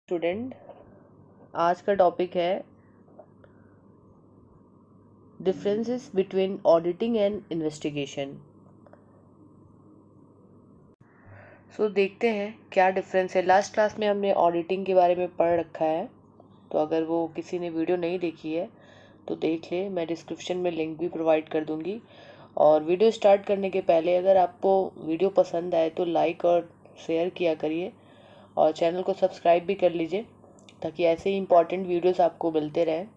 Student, आज का topic है differences between auditing and investigation. So देखते हैं क्या डिफरेंस है। लास्ट क्लास में हमने ऑडिटिंग के बारे में पढ़ रखा है, तो अगर वो किसी ने वीडियो नहीं देखी है तो देख ले, मैं डिस्क्रिप्शन में लिंक भी प्रोवाइड कर दूंगी। और वीडियो स्टार्ट करने के पहले अगर आपको वीडियो पसंद आए तो लाइक और शेयर किया करिए और चैनल को सब्सक्राइब भी कर लीजिए ताकि ऐसे ही इम्पॉर्टेंट वीडियोस आपको मिलते रहें।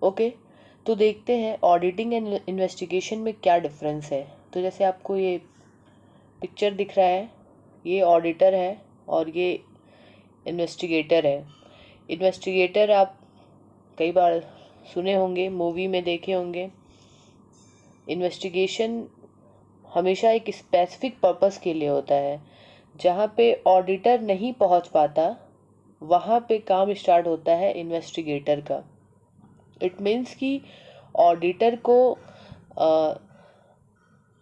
ओके, तो देखते हैं ऑडिटिंग एंड इन्वेस्टिगेशन में क्या डिफरेंस है। तो जैसे आपको ये पिक्चर दिख रहा है, ये ऑडिटर है और ये इन्वेस्टिगेटर है। इन्वेस्टिगेटर आप कई बार सुने होंगे, मूवी में देखे होंगे। इन्वेस्टिगेशन हमेशा एक स्पेसिफिक पर्पस के लिए होता है। जहाँ पे ऑडिटर नहीं पहुँच पाता वहाँ पे काम स्टार्ट होता है इन्वेस्टिगेटर का। इट मीन्स कि ऑडिटर को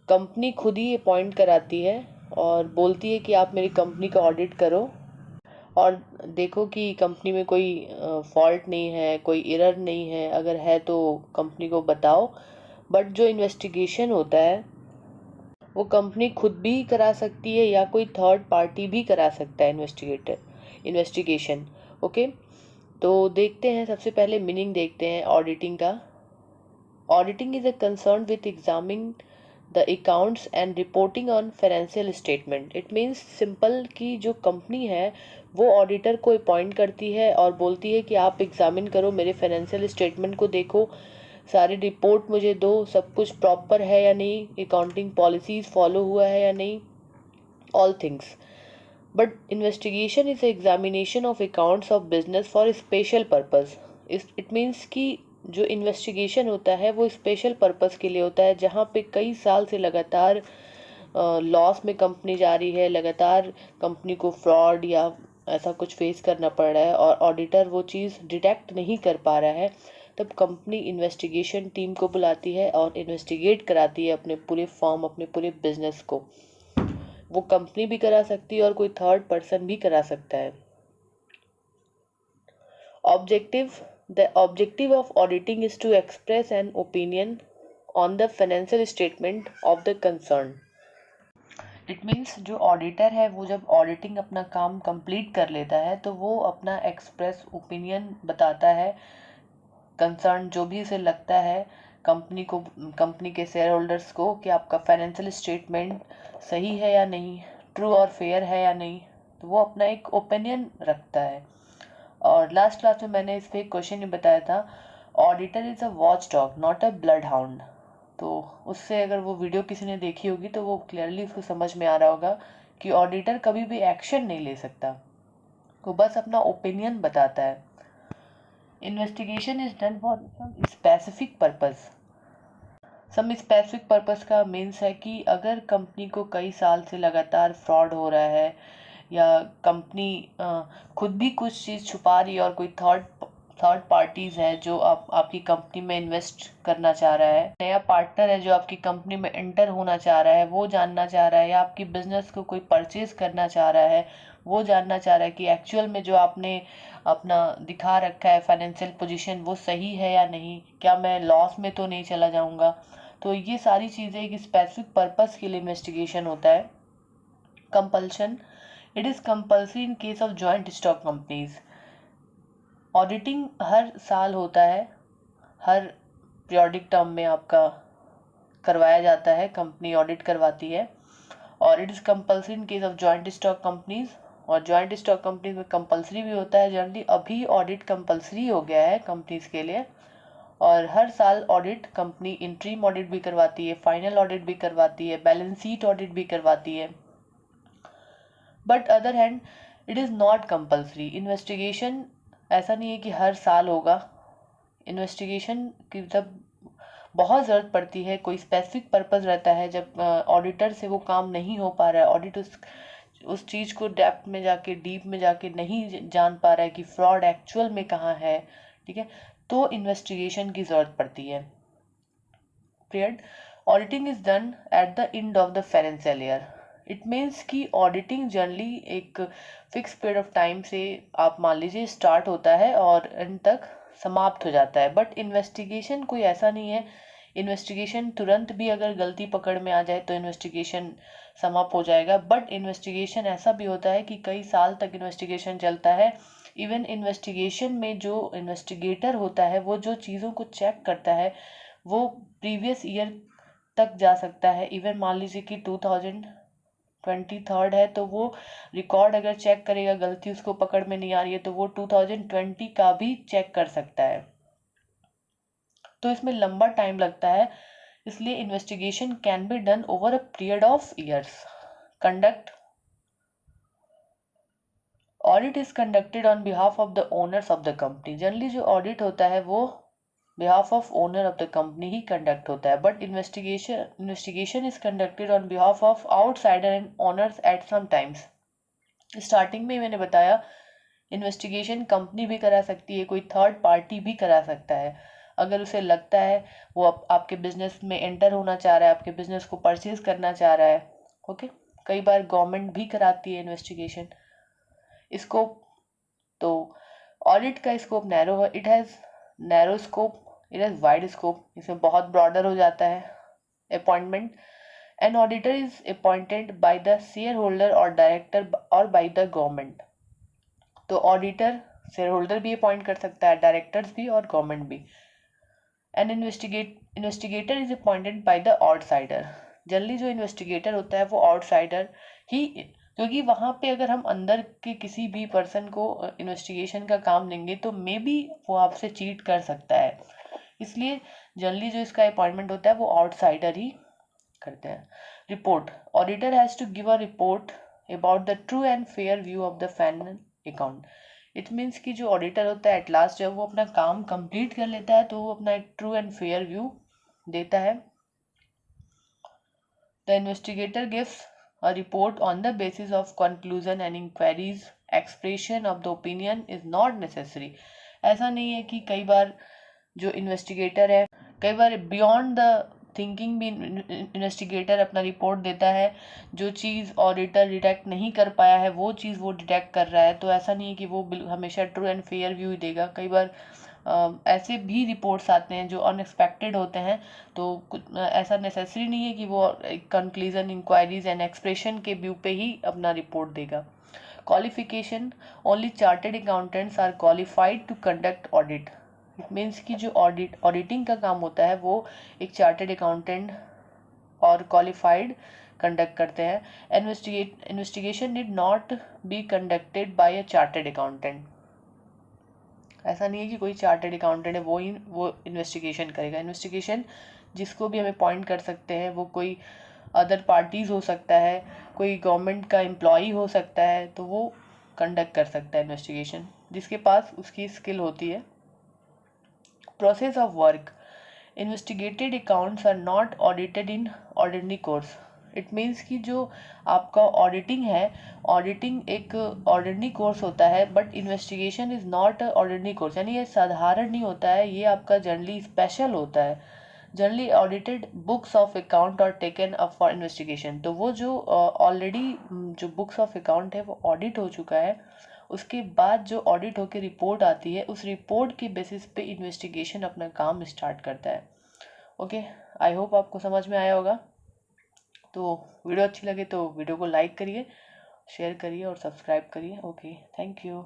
कंपनी खुद ही अपॉइंट कराती है और बोलती है कि आप मेरी कंपनी का ऑडिट करो और देखो कि कंपनी में कोई फॉल्ट नहीं है, कोई एरर नहीं है, अगर है तो कंपनी को बताओ। बट जो इन्वेस्टिगेशन होता है वो कंपनी खुद भी करा सकती है या कोई थर्ड पार्टी भी करा सकता है इन्वेस्टिगेशन। ओके, तो देखते हैं, सबसे पहले मीनिंग देखते हैं ऑडिटिंग का। Auditing is a concern with examining the accounts and reporting on financial statement. It means simple कि जो कंपनी है वो ऑडिटर को अपॉइंट करती है और बोलती है कि आप एग्जामिन करो, मेरे फाइनेंशियल स्टेटमेंट को देखो, सारी रिपोर्ट मुझे दो, सब कुछ प्रॉपर है या नहीं, अकाउंटिंग पॉलिसीज फॉलो हुआ है या नहीं, all things. But investigation is examination of accounts of business for special purpose. It means कि जो इन्वेस्टिगेशन होता है वो स्पेशल पर्पस के लिए होता है, जहाँ पे कई साल से लगातार लॉस में कंपनी जा रही है, लगातार कंपनी को फ्रॉड या ऐसा कुछ फेस करना पड़ रहा है और ऑडिटर वो चीज़ डिटेक्ट नहीं कर पा रहा है। तब कंपनी इन्वेस्टिगेशन टीम को बुलाती है और इन्वेस्टिगेट कराती है अपने पूरे फॉर्म, अपने पूरे बिजनेस को। वो कंपनी भी करा सकती है और कोई थर्ड पर्सन भी करा सकता है। Objective The objective of auditing is to express an opinion on the financial statement of the concern. It means जो ऑडिटर है वो जब ऑडिटिंग अपना काम कंप्लीट कर लेता है तो वो अपना एक्सप्रेस ओपिनियन बताता है, कंसर्न जो भी उसे लगता है कंपनी को, कंपनी के शेयर होल्डर्स को, कि आपका फाइनेंशियल स्टेटमेंट सही है या नहीं, ट्रू और फेयर है या नहीं। तो वो अपना एक ओपिनियन रखता है। और लास्ट क्लास में मैंने इस पर एक क्वेश्चन भी बताया था, auditor is a watch dog not a blood hound. तो उससे अगर वो वीडियो किसी ने देखी होगी तो वो क्लियरली उसको समझ में आ रहा होगा कि ऑडिटर कभी भी एक्शन नहीं ले सकता, वो बस अपना ओपिनियन बताता है। Investigation is done for some specific purpose. Some specific purpose का मीन्स है कि अगर कंपनी को कई साल से लगातार फ्रॉड हो रहा है या कंपनी खुद भी कुछ चीज़ छुपा रही है और कोई थर्ड पार्टीज है जो आपकी कंपनी में इन्वेस्ट करना चाह रहा है, नया पार्टनर है जो आपकी कंपनी में एंटर होना चाह रहा है, वो जानना चाह रहा है, या आपकी बिजनेस को कोई परचेज करना चाह रहा है, वो जानना चाह रहा है कि एक्चुअल में जो आपने अपना दिखा रखा है फाइनेंशियल पोजीशन वो सही है या नहीं, क्या मैं लॉस में तो नहीं चला जाऊंगा। तो ये सारी चीज़ें एक स्पेसिफिक पर्पस के लिए इन्वेस्टिगेशन होता है। Compulsion, it is compulsory in case of joint stock companies. Auditing हर साल होता है, हर पीरियोडिक टर्म में आपका करवाया जाता है, कंपनी ऑडिट करवाती है। और it is compulsory in case of joint stock companies, और जॉइंट स्टॉक कंपनीज में कंपल्सरी भी होता है जनरली। अभी ऑडिट कंपल्सरी हो गया है कंपनीज के लिए, और हर साल ऑडिट कंपनी इंटरिम ऑडिट भी करवाती है, फाइनल ऑडिट भी करवाती है, बैलेंस शीट ऑडिट भी करवाती है। But other hand it is not compulsory. Investigation ऐसा नहीं है कि हर साल होगा। इन्वेस्टिगेशन की जब बहुत ज़रूरत पड़ती है, कोई स्पेसिफिक पर्पस रहता है, जब ऑडिटर से वो काम नहीं हो पा रहा है, ऑडिट उस चीज़ को डेप्थ में जाके, डीप में जाके नहीं जान पा रहा है कि फ्रॉड एक्चुअल में कहाँ है, ठीक है, तो इन्वेस्टिगेशन की ज़रूरत पड़ती है। Period, auditing is done at the end of the financial year. It means कि ऑडिटिंग जनरली एक फिक्स पीरियड ऑफ टाइम से आप मान लीजिए स्टार्ट होता है और एंड तक समाप्त हो जाता है, बट इन्वेस्टिगेशन कोई ऐसा नहीं है। इन्वेस्टिगेशन तुरंत भी अगर गलती पकड़ में आ जाए तो इन्वेस्टिगेशन समाप्त हो जाएगा, बट इन्वेस्टिगेशन ऐसा भी होता है कि कई साल तक इन्वेस्टिगेशन चलता है। इवन इन्वेस्टिगेशन में जो इन्वेस्टिगेटर होता है वो जो चीज़ों को चेक करता है वो प्रीवियस ईयर तक जा सकता है। इवन मान लीजिए कि 2023 है तो वो रिकॉर्ड अगर चेक करेगा, गलती उसको पकड़ में नहीं आ रही है तो वो 2020 का भी चेक कर सकता है। तो इसमें लंबा टाइम लगता है, इसलिए investigation can be done over a period of years. Conduct audit is conducted on behalf of the owners of the company. Generally जो ऑडिट होता है वो behalf of owner of the company ही कंडक्ट होता है, but investigation is conducted on behalf of outsider and owners at some times. Starting में मैंने बताया इन्वेस्टिगेशन कंपनी भी करा सकती है, कोई थर्ड पार्टी भी करा सकता है। अगर उसे लगता है वो आपके बिजनेस में एंटर होना चाह रहा है, आपके बिजनेस को परचेज करना चाह रहा है। ओके, कई बार गवर्नमेंट भी कराती है इन्वेस्टिगेशन। स्कोप तो ऑडिट का स्कोप नैरो है, it has narrow scope, it has wide scope, इसमें बहुत ब्रॉडर हो जाता है। Appointment an auditor is appointed by the shareholder और डायरेक्टर और बाय द गवर्नमेंट। तो ऑडिटर शेयर होल्डर भी अपॉइंट कर सकता है, डायरेक्टर्स भी और गवर्नमेंट भी। An investigator is appointed by the outsider. Generally जो इन्वेस्टिगेटर होता है वो आउटसाइडर ही, क्योंकि वहाँ पे अगर हम अंदर के किसी भी पर्सन को इन्वेस्टिगेशन का काम देंगे तो मे बी वो आपसे चीट कर सकता है, इसलिए जनरली जो इसका अपॉइंटमेंट होता है वो आउटसाइडर ही करते हैं। Report auditor has to give a report about the true and fair view of the final account. It means कि जो ऑडिटर होता है एट लास्ट जब वो अपना काम कंप्लीट कर लेता है तो वो अपना एक ट्रू एंड फेयर व्यू देता है। The investigator gives a report on the basis of conclusion and inquiries. Expression of the opinion is not necessary. ऐसा नहीं है कि कई बार जो इन्वेस्टिगेटर है, कई बार बियॉन्ड द थिंकिंग भी इन्वेस्टिगेटर अपना रिपोर्ट देता है, जो चीज़ ऑडिटर डिटेक्ट नहीं कर पाया है वो चीज़ वो डिटेक्ट कर रहा है। तो ऐसा नहीं है कि वो हमेशा ट्रू एंड फेयर व्यू ही देगा, कई बार ऐसे भी रिपोर्ट्स आते हैं जो अनएक्सपेक्टेड होते हैं। तो कुछ ऐसा नेसेसरी नहीं है कि वो कंक्लूजन, इंक्वायरीज एंड एक्सप्रेशन के व्यू पे ही अपना रिपोर्ट देगा। Qualification only chartered accountants are qualified to conduct audit. It means कि जो ऑडिटिंग का काम होता है वो एक चार्टेड अकाउंटेंट और क्वालिफाइड कंडक्ट करते हैं। Investigation did not be conducted by a chartered accountant. ऐसा नहीं है कि कोई चार्टेड अकाउंटेंट है वो इन्वेस्टिगेशन करेगा। इन्वेस्टिगेशन जिसको भी हम अपॉइंट कर सकते हैं, वो कोई अदर पार्टीज हो सकता है, कोई गवर्नमेंट का एम्प्लॉई हो सकता है, तो वो कंडक्ट कर सकता है इन्वेस्टिगेशन, जिसके पास उसकी स्किल होती है। Process of work investigated accounts are not audited in ordinary course. It means कि जो आपका ऑडिटिंग है, ऑडिटिंग एक ऑर्डिनरी कोर्स होता है, but investigation is not ordinary course, यानी ये साधारण नहीं होता है, ये आपका जनरली स्पेशल होता है। Generally audited books of account और टेकन अप फॉर इन्वेस्टिगेशन। तो वो जो ऑलरेडी जो बुक्स ऑफ अकाउंट है वो ऑडिट हो चुका है, उसके बाद जो ऑडिट होकर रिपोर्ट आती है उस रिपोर्ट के बेसिस पे इन्वेस्टिगेशन अपना काम स्टार्ट करता है। ओके, आई होप आपको समझ में आया होगा। तो वीडियो अच्छी लगे तो वीडियो को लाइक करिए, शेयर करिए और सब्सक्राइब करिए। Okay, thank you.